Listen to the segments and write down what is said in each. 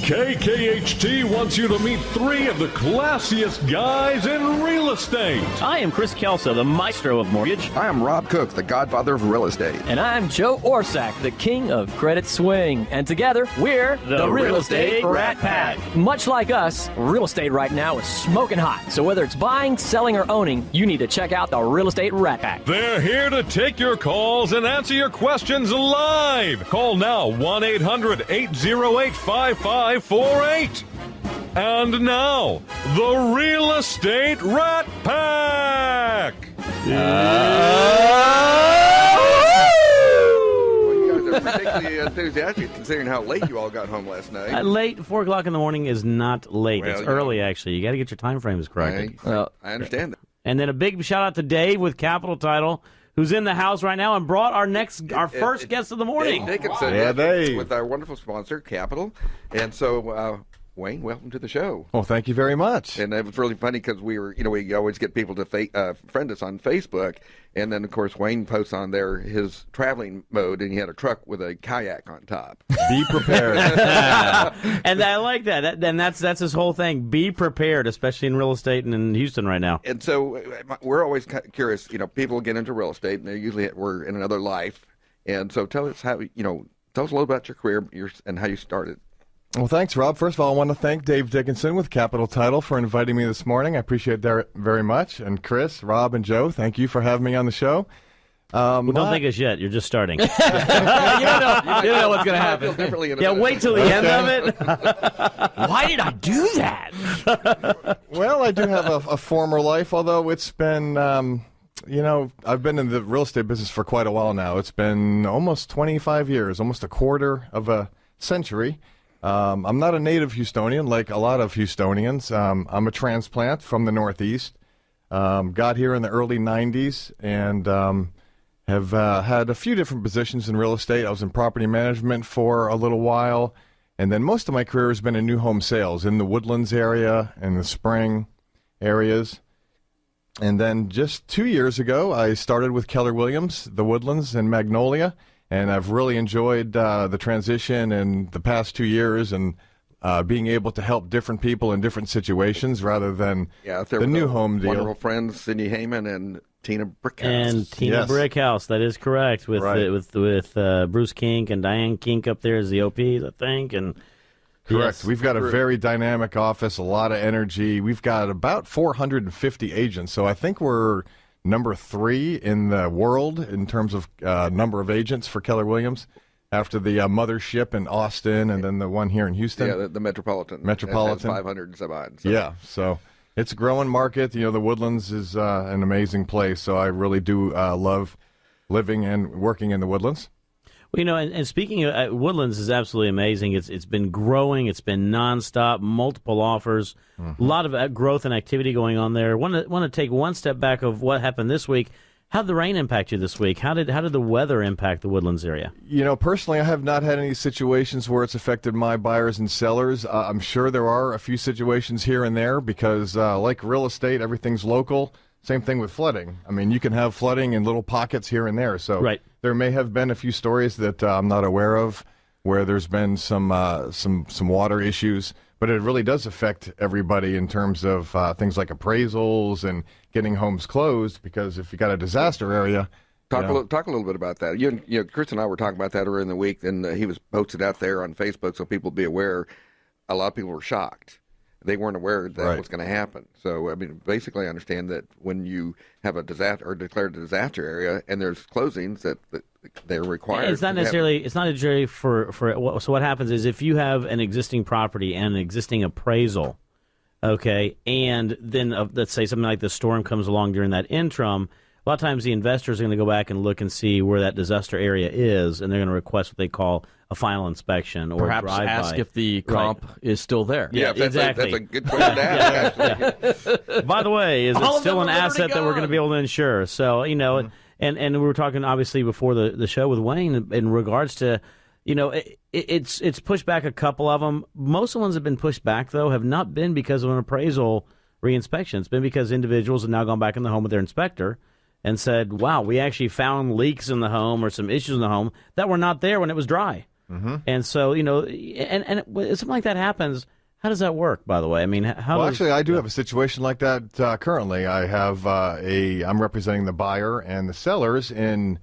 KKHT wants you to meet three of the classiest guys in real estate. I am Chris Kelso, the maestro of mortgage. I am Rob Cook, the godfather of real estate. And I'm Joe Orsack, the king of credit swing. And together, we're the Real Estate Rat Pack. Much like us, real estate right now is smoking hot. So whether it's buying, selling, or owning, you need to check out the Real Estate Rat Pack. They're here to take your calls and answer your questions live. Call now, 1-800-808-5548. And now, the Real Estate Rat Pack. Well, you guys are particularly enthusiastic considering how late you all got home last night. Late, 4 o'clock in the morning is not late. Well, it's early, actually. You got to get your time frames corrected. I understand that. And then a big shout out to Dave with Capital Title, who's in the house right now and brought our first guest of the morning. Dave Dickinson, Yeah, Dave. with our wonderful sponsor, Capital. And so, Wayne, welcome to the show. Well, thank you very much. And it was really funny because we always get people to friend us on Facebook. And then, of course, Wayne posts on there his traveling mode, and he had a truck with a kayak on top. Be prepared. And I like that. And that's his whole thing. Be prepared, especially in real estate and in Houston right now. And so we're always curious, people get into real estate, and we're in another life. And so tell us tell us a little about your career and how you started. Well, thanks, Rob. First of all, I want to thank Dave Dickinson with Capital Title for inviting me this morning. I appreciate that very much. And Chris, Rob, and Joe, thank you for having me on the show. Well, don't thank us yet. You're just starting. you don't know what's going to happen. Wait till the end of it. Why did I do that? Well, I do have a former life, although it's been, I've been in the real estate business for quite a while now. It's been almost 25 years, almost a quarter of a century. I'm not a native Houstonian like a lot of Houstonians. I'm a transplant from the Northeast. Got here in the early 90s and have had a few different positions in real estate. I was in property management for a little while, and then most of my career has been in new home sales in the Woodlands area and the Spring areas. And then just 2 years ago, I started with Keller Williams, the Woodlands and Magnolia. And I've really enjoyed the transition in the past 2 years and being able to help different people in different situations rather than the new home deal. Wonderful friends, Cindy Heyman and Tina Brickhouse. And Tina Brickhouse, that is correct, with Bruce Kink and Diane Kink up there as the OPs, I think. And correct. Yes. We've got a very dynamic office, a lot of energy. We've got about 450 agents, so I think we're number 3 in the world in terms of number of agents for Keller Williams, after the mothership in Austin and then the one here in Houston. Yeah, the Metropolitan. Metropolitan. 500 and some odd. So. Yeah, so it's a growing market. The Woodlands is an amazing place, so I really do love living and working in the Woodlands. Well, and speaking of Woodlands is absolutely amazing. It's been growing. It's been nonstop, multiple offers, a lot of growth and activity going on there. Want to take one step back of what happened this week. How did the rain impact you this week? How did the weather impact the Woodlands area? Personally, I have not had any situations where it's affected my buyers and sellers. I'm sure there are a few situations here and there because, like real estate, everything's local. Same thing with flooding. I mean, you can have flooding in little pockets here and there. So there may have been a few stories that I'm not aware of where there's been some water issues, but it really does affect everybody in terms of things like appraisals and getting homes closed. Because if you got a disaster area, talk a little bit about that. Chris and I were talking about that earlier in the week, and he was posted out there on Facebook so people be aware. A lot of people were shocked. They weren't aware that was going to happen. So, basically I understand that when you have a disaster or declared a disaster area and there's closings that they're required. It's not necessarily for so what happens is if you have an existing property and an existing appraisal, okay, and then let's say something like the storm comes along during that interim, a lot of times the investors are going to go back and look and see where that disaster area is, and they're going to request what they call a final inspection or perhaps ask if the comp is still there. Yeah, exactly. That's a good question to ask. Yeah. By the way, is it still an asset that we're going to be able to insure? So, and we were talking obviously before the show with Wayne in regards to, it's pushed back a couple of them. Most of the ones that have been pushed back, though, have not been because of an appraisal reinspection. It's been because individuals have now gone back in the home with their inspector and said, wow, we actually found leaks in the home or some issues in the home that were not there when it was dry. And so, and when something like that happens, how does that work, by the way? I mean, actually, I do have a situation like that currently. I have I'm representing the buyer and the sellers in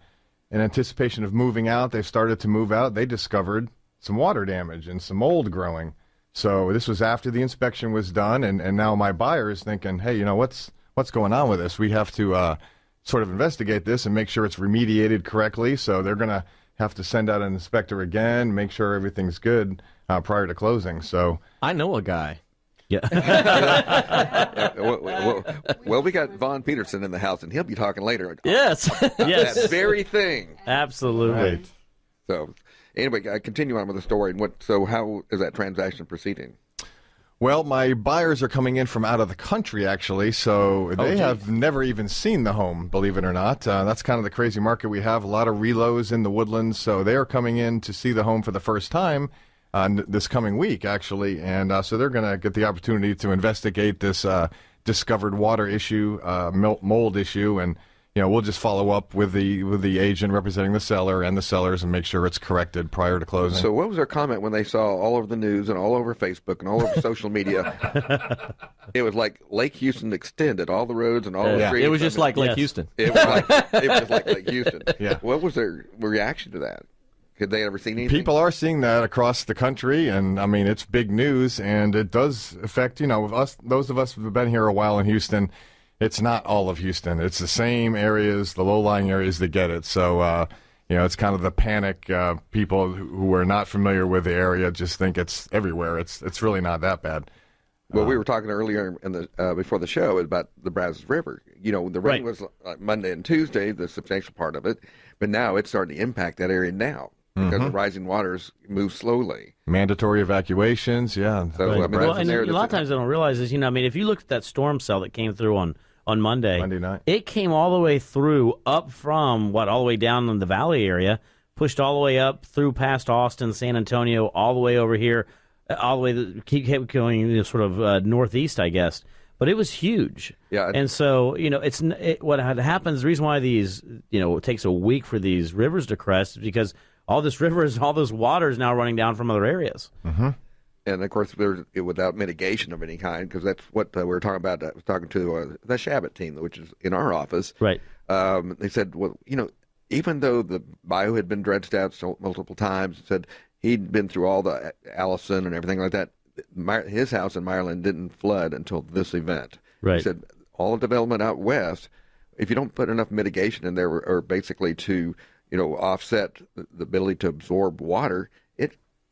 anticipation of moving out. They've started to move out. They discovered some water damage and some mold growing. So this was after the inspection was done, and now my buyer is thinking, hey, what's going on with this? We have to sort of investigate this and make sure it's remediated correctly. So they're going to have to send out an inspector again, make sure everything's good prior to closing. So I know a guy. Yeah. Well, we got Vaughn Peterson in the house, and he'll be talking later. Yes. Yes. That very thing. Absolutely. Right. So, anyway, continue on with the story. And so how is that transaction proceeding? Well, my buyers are coming in from out of the country, actually, so they have never even seen the home, believe it or not. That's kind of the crazy market we have. A lot of reloads in the Woodlands, so they are coming in to see the home for the first time this coming week, actually. And so they're going to get the opportunity to investigate this discovered water issue, mold issue, and we'll just follow up with the agent representing the seller and the sellers and make sure it's corrected prior to closing. So what was their comment when they saw all over the news and all over Facebook and all over social media? It was like Lake Houston extended, all the roads and all the streets. It was just like Lake Yes. Houston. It was just like Lake Houston. Yeah. What was their reaction to that? Had they ever seen anything? People are seeing that across the country, and I mean it's big news, and it does affect us. Those of us who've been here a while in Houston. It's not all of Houston. It's the same areas, the low-lying areas that get it. So, it's kind of the panic. People who are not familiar with the area just think it's everywhere. It's really not that bad. Well, we were talking earlier in the before the show about the Brazos River. The rain Right. was Monday and Tuesday, the substantial part of it, but now it's starting to impact that area now because the rising waters move slowly. Mandatory evacuations, yeah. So, I mean, Well, that's and an a area lot of times they don't realize is, if you look at that storm cell that came through on Monday night. it came all the way through up from all the way down in the valley area, pushed all the way up through past Austin, San Antonio, all the way over here, all the way kept going sort of northeast, I guess. But it was huge. Yeah. And so, what happens, the reason why these, it takes a week for these rivers to crest is because all this water is now running down from other areas. Mm-hmm. And of course, there's without mitigation of any kind, because that's what we were talking about. I was talking to the Shabbat team, which is in our office. Right. They said, well, even though the bio had been dredged out multiple times, said he'd been through all the Allison and everything like that. His house in Maryland didn't flood until this event. Right. He said all the development out west, if you don't put enough mitigation in there, or basically to offset the ability to absorb water,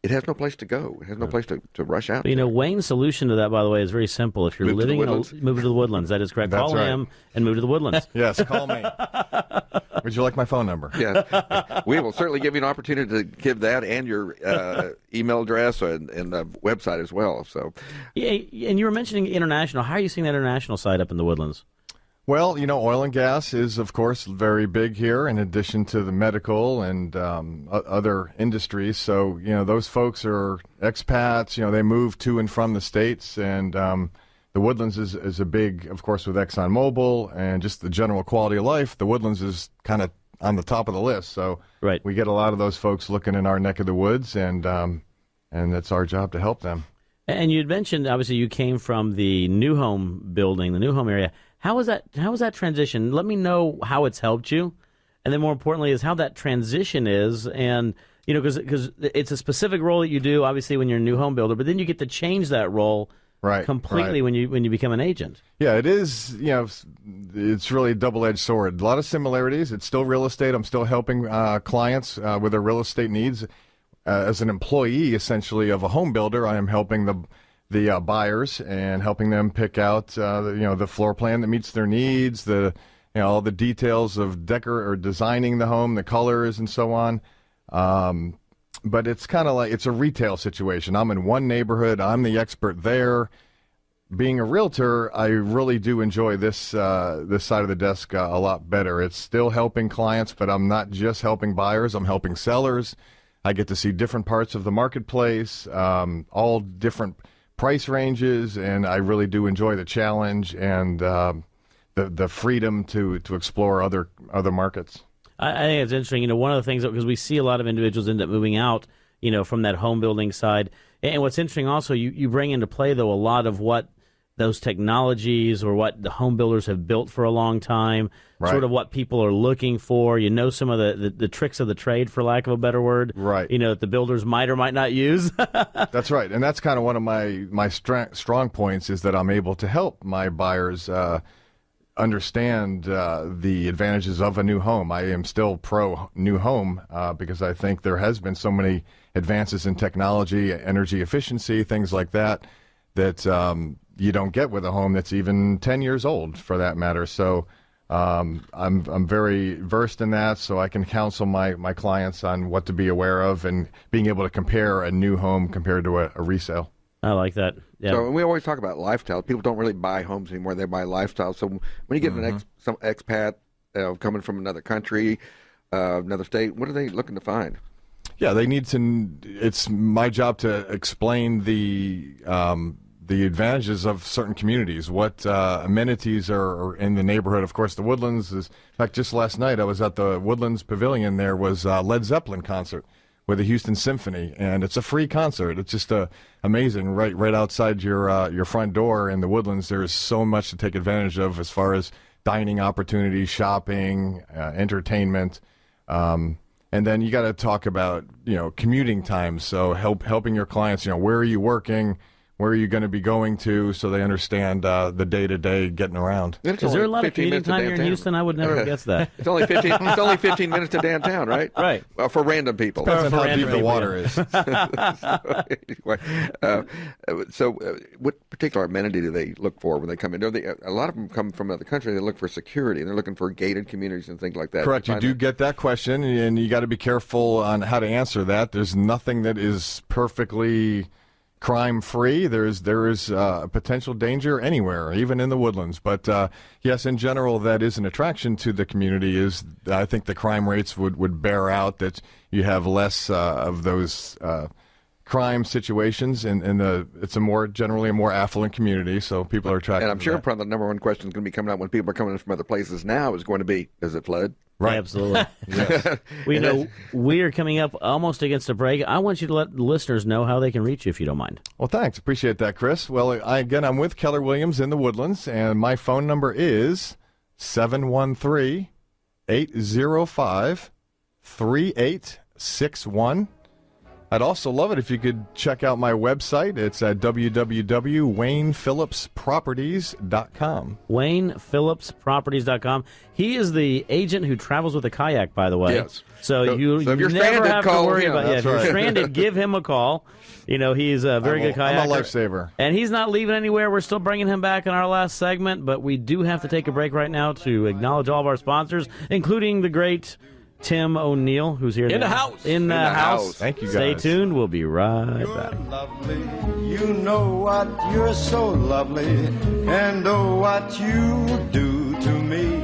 it has no place to go. It has no place to rush out. Wayne's solution to that, by the way, is very simple. If you're Move to living the in Woodlands. move to the Woodlands. That is correct. That's Call right. him and move to the Woodlands. Yes, call me. Would you like my phone number? Yeah, we will certainly give you an opportunity to give that and your email address and website as well. So, Yeah, and you were mentioning international. How are you seeing that international side up in the Woodlands? Well, oil and gas is, of course, very big here, in addition to the medical and other industries. So, those folks are expats. They move to and from the States. And the Woodlands is a big, of course, with ExxonMobil and just the general quality of life. The Woodlands is kind of on the top of the list. So Right. we get a lot of those folks looking in our neck of the woods, and it's our job to help them. And you had mentioned, obviously, you came from the new home building, the new home area. How was that transition? Let me know how it's helped you, and then more importantly, is how that transition is, and because it's a specific role that you do, obviously, when you're a new home builder, but then you get to change that role completely when you become an agent. Yeah, it is. It's really a double-edged sword. A lot of similarities. It's still real estate. I'm still helping clients with their real estate needs. As an employee, essentially, of a home builder, I am helping the buyers and helping them pick out the floor plan that meets their needs, all the details of designing the home, the colors and so on. But it's kind of like it's a retail situation. I'm in one neighborhood. I'm the expert there. Being a realtor, I really do enjoy this side of the desk a lot better. It's still helping clients, but I'm not just helping buyers. I'm helping sellers. I get to see different parts of the marketplace, all different price ranges, and I really do enjoy the challenge and the freedom to explore other markets. I think it's interesting. One of the things, because we see a lot of individuals end up moving out, from that home building side. And what's interesting also, you bring into play, though, a lot of what those technologies or what the home builders have built for a long time, sort of what people are looking for. Some of the tricks of the trade, for lack of a better word, that the builders might or might not use. That's right. And that's kind of one of my strong points, is that I'm able to help my buyers understand the advantages of a new home. I am still pro new home because I think there has been so many advances in technology, energy efficiency, things like that, that you don't get with a home that's even 10 years old, for that matter. So I'm very versed in that, so I can counsel my clients on what to be aware of and being able to compare a new home compared to a resale. I like that. Yeah. So we always talk about lifestyle. People don't really buy homes anymore; they buy lifestyle. So when you get some expat coming from another country, another state, what are they looking to find? Yeah, they need to. It's my job to explain the advantages of certain communities, what amenities are in the neighborhood. Of course, the Woodlands is. In fact, just last night I was at the Woodlands Pavilion. There was a Led Zeppelin concert with the Houston Symphony, and it's a free concert. It's just amazing. Right outside your front door in the Woodlands, there's so much to take advantage of as far as dining opportunities, shopping, entertainment. And then you got to talk about commuting times. So helping your clients. Where are you working? Where are you going to be going to, so they understand the day-to-day getting around. Is there a lot of commuting time here in Houston? I would never have guessed that. It's only 15 minutes to downtown, right? Right. Well, for random people. Depends on how deep the water is. So what particular amenity do they look for when they come in? A lot of them come from another country. They look for security, and they're looking for gated communities and things like that. Correct. You do get that question, and you got to be careful on how to answer that. There's nothing that is perfectly crime-free. There is potential danger anywhere, even in the Woodlands. But yes, in general, that is an attraction to the community. I think the crime rates would bear out that you have less of those crime situations, and it's generally a more affluent community, so people are attracted. And I'm sure probably the number one question is going to be coming out when people are coming in from other places now is going to be, does it flood? Right. Absolutely. Yes. We are coming up almost against a break. I want you to let the listeners know how they can reach you, if you don't mind. Well, thanks. Appreciate that, Chris. Well, I'm with Keller Williams in the Woodlands, and my phone number is 713-805-3861. I'd also love it if you could check out my website. It's at www.waynephillipsproperties.com. WaynePhillipsProperties.com. He is the agent who travels with a kayak, by the way. Yes. So you if you're never stranded, have to call worry him. about If you're stranded, give him a call. He's a very good kayaker. I'm a lifesaver. And he's not leaving anywhere. We're still bringing him back in our last segment, but we do have to take a break right now to acknowledge all of our sponsors, including the great Tim O'Neill, who's here in now. the house. In the house. Thank you, guys. Stay tuned. We'll be right back. Lovely. You know what? You're so lovely. And oh, what you do to me.